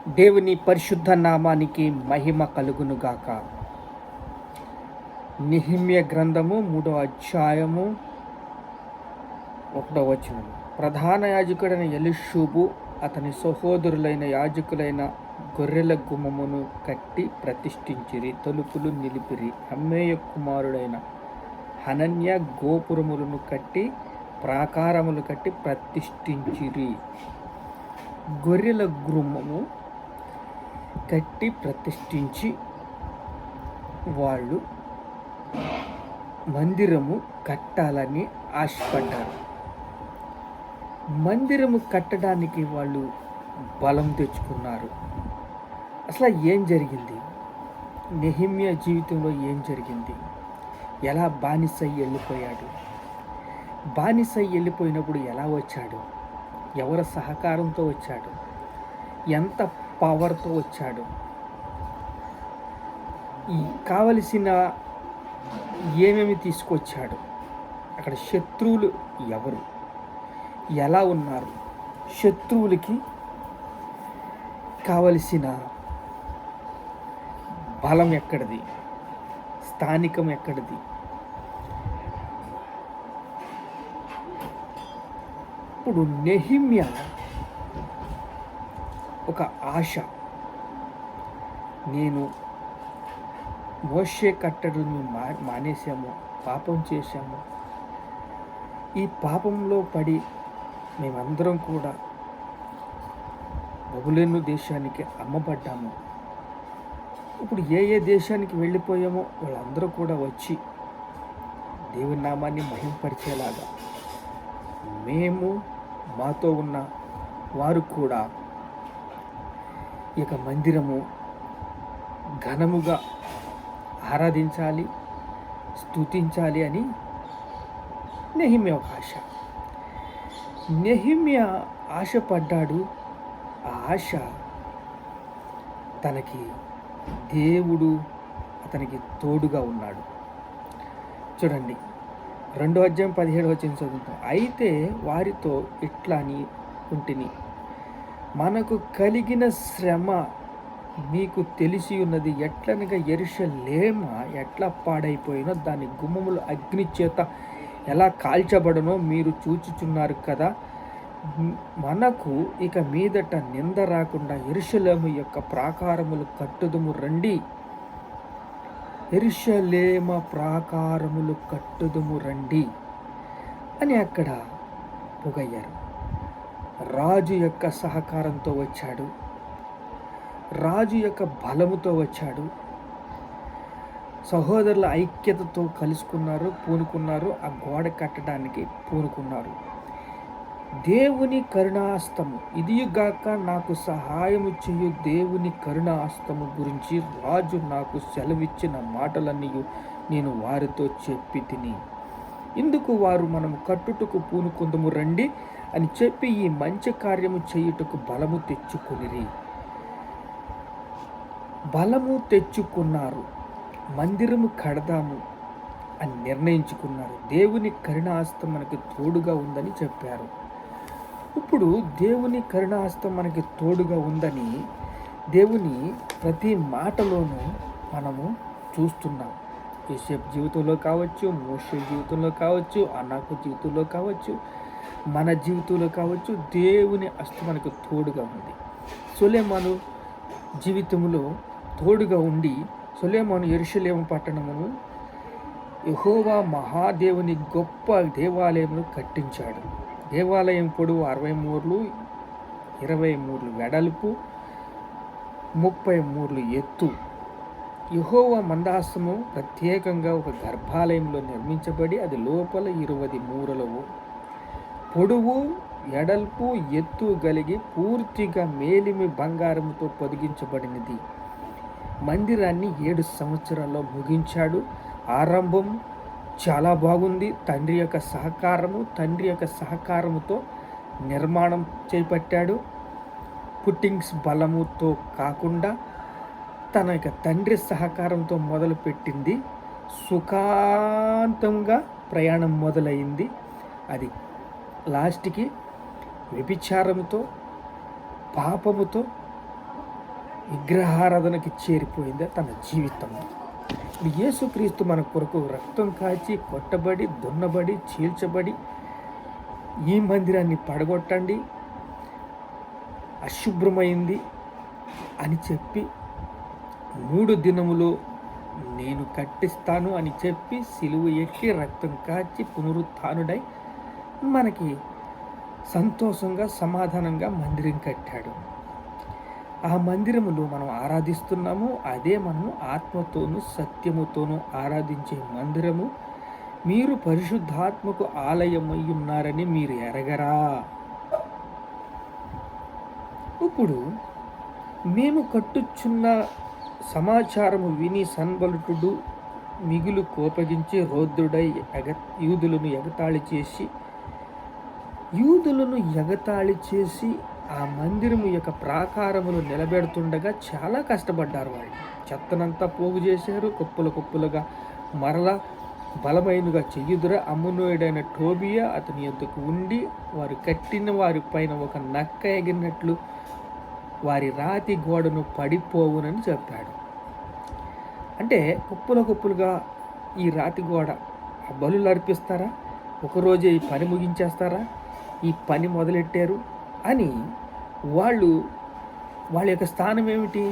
దేవుని పరిశుద్ధ నామానికి మహిమ కలుగునుగాక. నెహెమ్యా గ్రంథము 3వ అధ్యాయము 1వ వచనం. ప్రధాన యాజకుడైన ఎలీషూబు అతని సహోదరులైన యాజకులైన గొర్రెల గుమ్మమును కట్టి ప్రతిష్ఠించిరి, తలుపులు నిలిపిరి. హమ్మేయ కుమారుడైన హనన్య గోపురములను కట్టి ప్రాకారములు కట్టి ప్రతిష్ఠించిరి. గొర్రెల గుమ్మము కట్టి ప్రతిష్ఠించి వాళ్ళు మందిరము కట్టాలని ఆశపడ్డారు. మందిరము కట్టడానికి వాళ్ళు బలం తెచ్చుకున్నారు. అసలు ఏం జరిగింది? నెహెమ్యా జీవితంలో ఏం జరిగింది? ఎలా బానిసై వెళ్ళిపోయాడు? బానిసై వెళ్ళిపోయినప్పుడు ఎలా వచ్చాడు? ఎవరి సహకారంతో వచ్చాడు? ఎంత పవర్తో వచ్చాడు? ఈ కావలసిన ఏమేమి తీసుకొచ్చాడు? అక్కడ శత్రువులు ఎవరు? ఎలా ఉన్నారు? శత్రువులకి కావలసిన బలం ఎక్కడిది? స్థానికం ఎక్కడిది? ఇప్పుడు నెహెమ్యా ఒక ఆశ, నేను మోషే కట్టడలను మానేశాము, పాపం చేశాము, ఈ పాపంలో పడి మేమందరం కూడా బబులోను దేశానికి అమ్మబడ్డాము. ఇప్పుడు ఏ దేశానికి వెళ్ళిపోయామో వాళ్ళందరూ కూడా వచ్చి దేవుని నామాన్ని మహింపరిచేలాగా మేము, మాతో ఉన్న వారు కూడా ఇక మందిరము ఘనముగా ఆరాధించాలి, స్తుతించాలి అని నెహెమ్యా ఒక ఆశ. నెహెమ్యా ఆశపడ్డాడు. ఆ ఆశ తనకి దేవుడు అతనికి తోడుగా ఉన్నాడు. చూడండి, 2వ అధ్యాయం 17వ వచనం చదువుతాం. అయితే వారితో ఇట్లా అని ఉంటిని, మనకు కలిగిన శ్రమ మీకు తెలిసి ఉన్నది. ఎట్లనగా యెరూషలేము ఎట్లా పాడైపోయినో, దాని గుమ్మములు అగ్ని చేత ఎలా కాల్చబడనో మీరు చూచుచున్నారు కదా. మనకు ఇక మీదట నింద రాకుండా యెరూషలేము యొక్క ప్రాకారములు కట్టుదుము రండి. యెరూషలేము ప్రాకారములు కట్టుదుము రండి అని అక్కడ పొగయ్యారు. రాజు యొక్క సహకారంతో వచ్చాడు, రాజు యొక్క బలముతో వచ్చాడు, సహోదరుల ఐక్యతతో కలుసుకున్నారు, పూనుకున్నారు, ఆ గోడ కట్టడానికి పూనుకున్నారు. దేవుని కరుణాస్తము ఇదిగాక నాకు సహాయము చేయు దేవుని కరుణాస్తము గురించి రాజు నాకు సెలవిచ్చిన మాటలన్నీ నేను వారితో చెప్పి తిని, ఇందుకు వారు మనము కట్టుటకు పూనుకుందుము రండి అని చెప్పి ఈ మంచి కార్యము చేయుటకు బలము తెచ్చుకొనిరి. బలము తెచ్చుకున్నారు, మందిరము కడదాము అని నిర్ణయించుకున్నారు. దేవుని కరుణాహస్తం మనకి తోడుగా ఉందని చెప్పారు. ఇప్పుడు దేవుని కరుణాహస్తం మనకి తోడుగా ఉందని దేవుని ప్రతి మాటలోనూ మనము చూస్తున్నాం. యోసేపు జీవితంలో కావచ్చు, మోషే జీవితంలో కావచ్చు, అన్నాకు జీవితంలో కావచ్చు, మన జీవితంలో కావచ్చు, దేవుని హస్తం మనకు తోడుగా ఉంది. సొలొమోను జీవితంలో తోడుగా ఉండి సొలొమోను యెరూషలేము పట్టణమును యెహోవా మహాదేవుని గొప్ప దేవాలయమును కట్టించాడు. దేవాలయం పొడవు 60 మూరలు, 20 మూరలు వెడల్పు, 30 మూరలు ఎత్తు. యెహోవా మందసము ప్రత్యేకంగా ఒక గర్భాలయంలో నిర్మించబడి అది లోపల 20 మూరలు పొడవు, ఎడల్పు, ఎత్తు కలిగి పూర్తిగా మేలిమి బంగారంతో పొదిగించబడినది. మందిరాన్ని 7 సంవత్సరాల్లో ముగించాడు. ఆరంభం చాలా బాగుంది. తండ్రి యొక్క సహకారముతో నిర్మాణం చేపట్టాడు. పుట్టింగ్స్ బలముతో కాకుండా తన యొక్క తండ్రి సహకారంతో మొదలుపెట్టింది. సుఖాంతంగా ప్రయాణం మొదలైంది. అది లాస్ట్కి వ్యభిచారముతో, పాపముతో విగ్రహారాధనకి చేరిపోయిందా తన జీవితం. యేసుక్రీస్తు మన కొరకు రక్తం కాచి కొట్టబడి దున్నబడి చీల్చబడి ఈ మందిరాన్ని పడగొట్టండి, అశుభ్రమైంది అని చెప్పి 3 దినములో నేను కట్టిస్తాను అని చెప్పి సిలువ ఎక్కి రక్తం కాచి పునరుత్థానుడై మనకి సంతోషంగా సమాధానంగా మందిరం కట్టాడు. ఆ మందిరములో మనం ఆరాధిస్తున్నాము. అదే మనము ఆత్మతోనూ సత్యముతోనూ ఆరాధించే మందిరము. మీరు పరిశుద్ధాత్మకు ఆలయమై ఉన్నారని మీరు ఎరగరా? ఇప్పుడు మేము కట్టుచున్న సమాచారము విని సన్బలుటుడు మిగులు కోపగించి రౌద్రుడై యూదులను ఎగతాళి చేసి ఆ మందిరము యొక్క ప్రాకారములు నిలబెడుతుండగా చాలా కష్టపడ్డారు. వాళ్ళు చెత్తనంతా పోగు చేశారు. కుప్పలుగా మరలా బలమైనగా చెయ్యుదురా అమ్మునోయుడైన టోబియా అతని యొద్దకు ఉండి వారు కట్టిన వారి పైన ఒక నక్క ఎగిరినట్లు వారి రాతి గోడను పడిపోవునని చెప్పాడు. అంటే కుప్పలుగా ఈ రాతి గోడ బలులు అర్పిస్తారా? ఒకరోజే ఈ పని ముగించేస్తారా? ఈ పని మొదలెట్టారు అని వాళ్ళ యొక్క స్థానం ఏమిటి?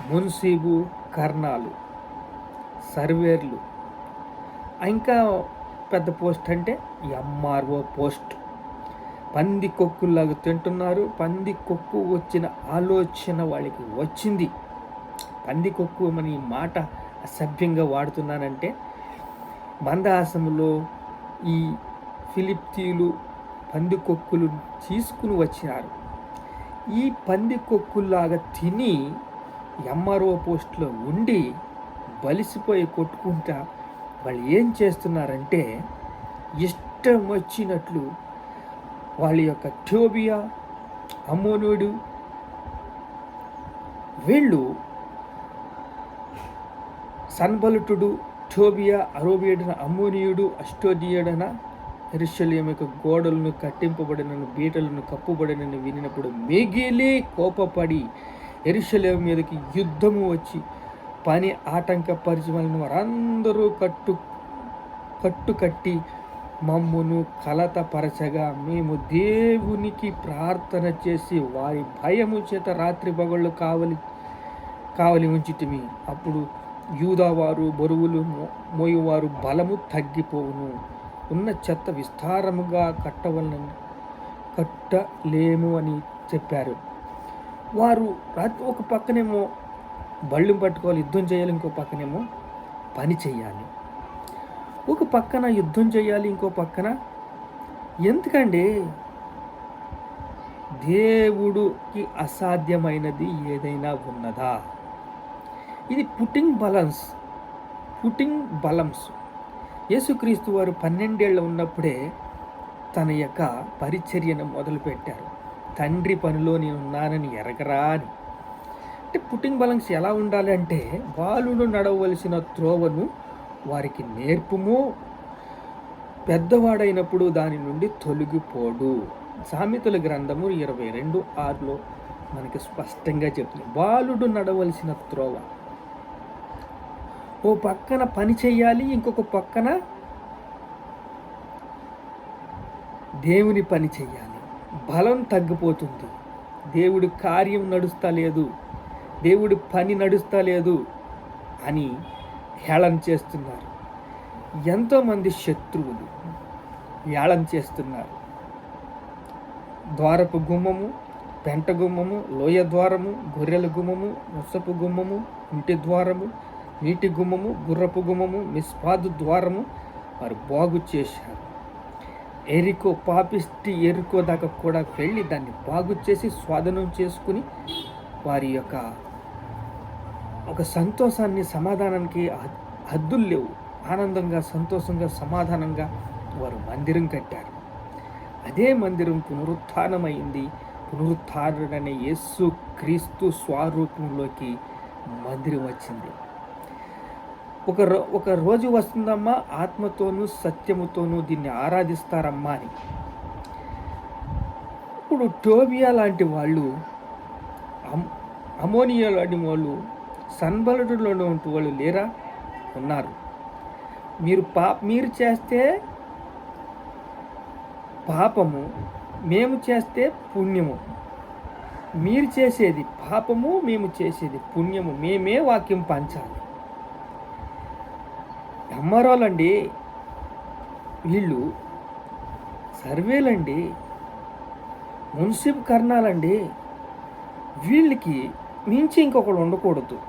మున్సీబు, కర్ణాలు, సర్వేర్లు, ఇంకా పెద్ద పోస్ట్ అంటే ఎంఆర్ఓ పోస్ట్. పంది కొక్కులాగా తింటున్నారు. పంది కొక్కు వచ్చిన ఆలోచన వాళ్ళకి వచ్చింది. పంది కొక్కు అని మాట అసభ్యంగా వాడుతున్నానంటే మందహాసములో ఈ ఫిలిప్తీయులు పంది కొక్కులు తీసుకుని వచ్చినారు. ఈ పంది కొక్కుల్లాగా తిని ఎంఆర్ఓ పోస్ట్లో ఉండి బలిసిపోయి కొట్టుకుంటా వాళ్ళు ఏం చేస్తున్నారంటే ఇష్టం వచ్చినట్లు వాళ్ళ యొక్క టోబియా, అమ్మోనుడు వీళ్ళు సన్బలుటుడు, టోబియా, అరోబియుడన, అమ్మోనీయుడు, అష్టోదియుడన యెరూషలేము యొక్క గోడలను కట్టింపబడినను బీటలను కప్పుబడినని వినినప్పుడు మిగిలి కోపపడి యెరూషలేము మీదకి యుద్ధము వచ్చి పని ఆటంకపరిచిన వారందరూ కట్టి మమ్మును కలతపరచగా మేము దేవునికి ప్రార్థన చేసి వారి భయము చేత రాత్రి పగళ్ళు కావలి ఉంచితిమి. అప్పుడు యూదావారు బరువులు మోయువారు బలము తగ్గిపోవును. ఉన్న చెత్త విస్తారముగా కట్టలేము అని చెప్పారు. వారు ఒక పక్కనేమో బళ్ళు పట్టుకోవాలి, యుద్ధం చేయాలి, ఇంకో పక్కనేమో పని చేయాలి. ఒక పక్కన యుద్ధం చేయాలి, ఇంకో పక్కన ఎందుకండి దేవుడికి అసాధ్యమైనది ఏదైనా ఉన్నదా? ఇది పుట్టింగ్ బలమ్స్. యేసుక్రీస్తు వారు 12 ఏళ్ళు ఉన్నప్పుడే తన యొక్క పరిచర్యను మొదలుపెట్టారు. తండ్రి పనిలో నేను ఉన్నానని ఎరగరా అని. అంటే పుట్టింగ్ బలంస్ ఎలా ఉండాలి అంటే బాలుడు నడవలసిన త్రోవను వారికి నేర్పుము, పెద్దవాడైనప్పుడు దాని నుండి తొలగిపోడు. సామెతల గ్రంథము 22:6 మనకి స్పష్టంగా చెప్తుంది. బాలుడు నడవలసిన త్రోవ. ఓ పక్కన పని చెయ్యాలి, ఇంకొక పక్కన దేవుని పని చెయ్యాలి. బలం తగ్గిపోతుంది. దేవుడి కార్యం నడుస్తలేదు, దేవుడి పని నడుస్తలేదు అని హేళన చేస్తున్నారు. ఎంతోమంది శత్రువులు హేళన చేస్తున్నారు. ద్వారపు గుమ్మము, పెంట గుమ్మము, లోయ ద్వారము, గొర్రెల గుమ్మము, ముసపు గుమ్మము, ఇంటి ద్వారము, నీటి గుమ్మము, గుర్రపు గుమ్మము, మిస్పాదు ద్వారము వారు బాగు చేశారు. ఎరికో దాకా కూడా వెళ్ళి దాన్ని బాగు చేసి స్వాధీనం చేసుకుని వారి యొక్క ఒక సంతోషాన్ని, సమాధానానికి హద్దులు లేవు. ఆనందంగా, సంతోషంగా, సమాధానంగా వారు మందిరం కట్టారు. అదే మందిరం పునరుత్థానమైంది. పునరుత్థానుడైన యేసు క్రీస్తు స్వరూపంలోకి మందిరం వచ్చింది. ఒక రోజు వస్తుందమ్మా, ఆత్మతోనూ సత్యముతోనూ దీన్ని ఆరాధిస్తారమ్మా అని. ఇప్పుడు టోబియా లాంటి వాళ్ళు అమోనియాలోని వాళ్ళు, సన్బలడులోని వాళ్ళు లేరా? ఉన్నారు. మీరు చేస్తే పాపము, మేము చేస్తే పుణ్యము. మీరు చేసేది పాపము, మేము చేసేది పుణ్యము. మేమే వాక్యం పంచాలి. అమ్మరాలండి వీళ్ళు, సర్వేలండి, మున్సిపల్ కర్ణాలండి. వీళ్ళకి మించి ఇంకొకడు ఉండకూడదు.